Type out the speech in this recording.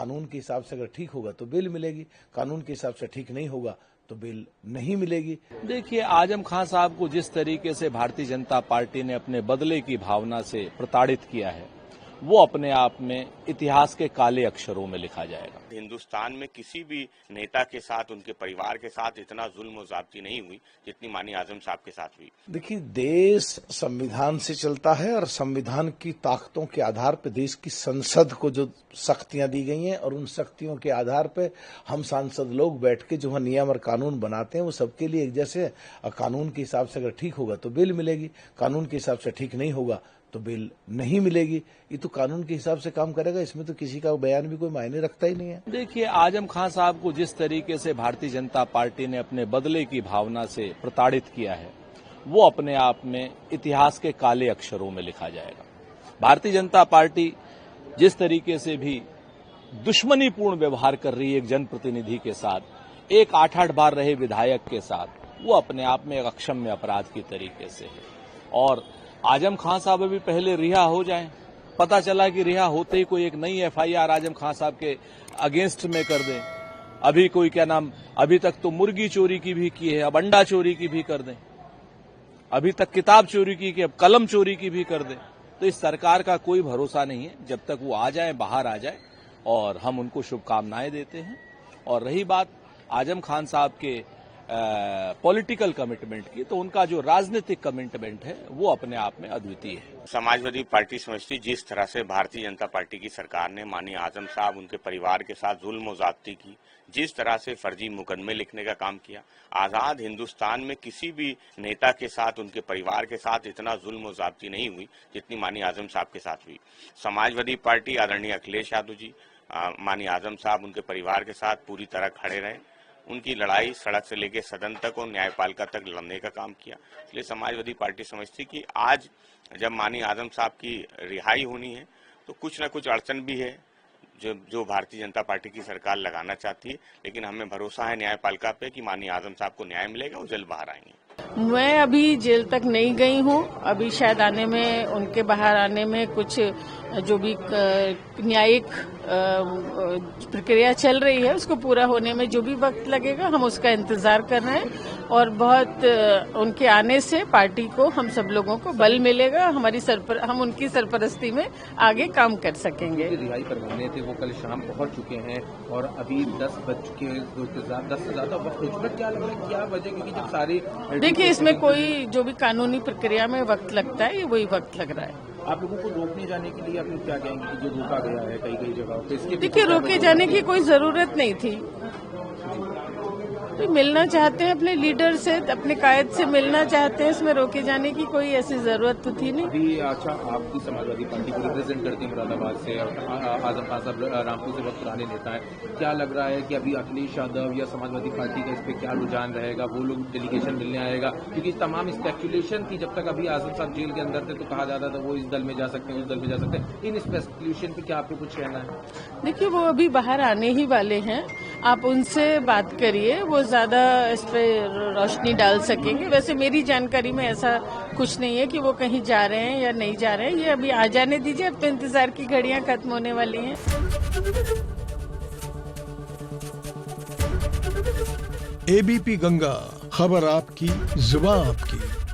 कानून के हिसाब से अगर ठीक होगा तो बेल मिलेगी, कानून के हिसाब से ठीक नहीं होगा तो बेल नहीं मिलेगी। देखिए, आजम खां साहब को जिस तरीके से भारतीय जनता पार्टी ने अपने बदले की भावना से प्रताड़ित किया है, वो अपने आप में इतिहास के काले अक्षरों में लिखा जाएगा। हिंदुस्तान में किसी भी नेता के साथ, उनके परिवार के साथ इतना जुल्म और ज्यादती नहीं हुई जितनी माननीय आजम साहब के साथ हुई। देखिए, देश संविधान से चलता है और संविधान की ताकतों के आधार पर देश की संसद को जो शक्तियां दी गई हैं और उन शक्तियों के आधार पर हम सांसद लोग बैठ के जो नियम और कानून बनाते हैं वो सबके लिए एक जैसे है। कानून के हिसाब से अगर ठीक होगा तो बेल मिलेगी, कानून के हिसाब से ठीक नहीं होगा तो बेल नहीं मिलेगी। ये तो कानून के हिसाब से काम करेगा, इसमें तो किसी का बयान भी कोई मायने रखता ही नहीं है। देखिए, आजम खां साहब को जिस तरीके से भारतीय जनता पार्टी ने अपने बदले की भावना से प्रताड़ित किया है, वो अपने आप में इतिहास के काले अक्षरों में लिखा जाएगा। भारतीय जनता पार्टी जिस तरीके से भी दुश्मनीपूर्ण व्यवहार कर रही है एक जनप्रतिनिधि के साथ, एक 8-8 बार रहे विधायक के साथ, वो अपने आप में एक अक्षम्य अपराध की तरीके से है। और आजम खां साहब अभी पहले रिहा हो जाएं। पता चला कि रिहा होते ही कोई एक नई एफआईआर आजम खां साहब के अगेंस्ट में कर दें। अभी कोई अभी तक तो मुर्गी चोरी की भी की है, अब अंडा चोरी की भी कर दें। अभी तक किताब चोरी की अब कलम चोरी की भी कर दें। तो इस सरकार का कोई भरोसा नहीं है। जब तक वो आ जाए, बाहर आ जाए, और हम उनको शुभकामनाएं देते हैं। और रही बात आजम खान साहब के पॉलिटिकल कमिटमेंट की, तो उनका जो राजनीतिक कमिटमेंट है वो अपने आप में अद्वितीय है। समाजवादी पार्टी समझती जिस तरह से भारतीय जनता पार्टी की सरकार ने माननीय आजम साहब, उनके परिवार के साथ जुल्म और ज्यादती की, जिस तरह से फर्जी मुकदमे लिखने का काम किया, आजाद हिंदुस्तान में किसी भी नेता के साथ, उनके परिवार के साथ इतना जुल्म और ज्यादती नहीं हुई जितनी माननीय आजम साहब के साथ हुई। समाजवादी पार्टी आदरणीय अखिलेश यादव जी, माननीय आजम साहब, उनके परिवार के साथ पूरी तरह खड़े रहे। उनकी लड़ाई सड़क से लेकर सदन तक और न्यायपालिका तक लड़ने का काम किया। इसलिए समाजवादी पार्टी समझती कि आज जब माननीय आजम साहब की रिहाई होनी है तो कुछ न कुछ अड़चन भी है जो भारतीय जनता पार्टी की सरकार लगाना चाहती है, लेकिन हमें भरोसा है न्यायपालिका पे कि माननीय आजम साहब को न्याय मिलेगा, वो जल्द बाहर आएंगे। मैं अभी जेल तक नहीं गई हूँ। अभी शायद आने में, उनके बाहर आने में कुछ जो भी न्यायिक प्रक्रिया चल रही है उसको पूरा होने में जो भी वक्त लगेगा हम उसका इंतजार कर रहे हैं। और बहुत उनके आने से पार्टी को, हम सब लोगों को बल मिलेगा। हम उनकी सरपरस्ती में आगे काम कर सकेंगे। रिहाई करवाने थे वो कल शाम पहुंच चुके हैं और अभी 10 बज के 10 से ज्यादा वक्त हो चुका। क्या लग रहा है, क्या वजह? क्योंकि जब सारी, देखिए, इसमें कोई जो भी कानूनी प्रक्रिया में वक्त लगता है, ये वही वक्त लग रहा है। आप लोगों को रोकने जाने के लिए आप लोग क्या कहेंगे कि जो रोका गया है कई जगहों पे? इसके देखिए, रोके जाने की कोई जरूरत नहीं थी। तो मिलना चाहते हैं अपने लीडर से, अपने कायद से मिलना चाहते हैं, इसमें रोके जाने की कोई ऐसी जरूरत तो थी नहीं। अभी अच्छा, आपकी समाजवादी पार्टी को रिप्रेजेंट करते हैं मुरादाबाद से, आजम खान साहब रामपुर से बहुत पुराने नेता है। क्या लग रहा है कि अभी अखिलेश यादव या समाजवादी पार्टी का इस पे क्या रुझान रहेगा? वो लोग डेलीगेशन मिलने आएगा? क्योंकि तमाम स्पेकुलेशन थी, जब तक अभी आजम साहब जेल के अंदर थे तो कहा जाता था वो इस दल में जा सकते हैं, उस दल में जा सकते हैं। इन स्पेकुलेशन पे क्या आपको कुछ कहना है? देखिए, वो अभी बाहर आने ही वाले हैं। आप उनसे बात करिए, वो ज्यादा इस पे रोशनी डाल सकेंगे। वैसे मेरी जानकारी में ऐसा कुछ नहीं है कि वो कहीं जा रहे हैं या नहीं जा रहे हैं। ये अभी आ जाने दीजिए, अब तो इंतजार की घड़ियां खत्म होने वाली हैं। एबीपी गंगा, खबर आपकी, जुबान आपकी।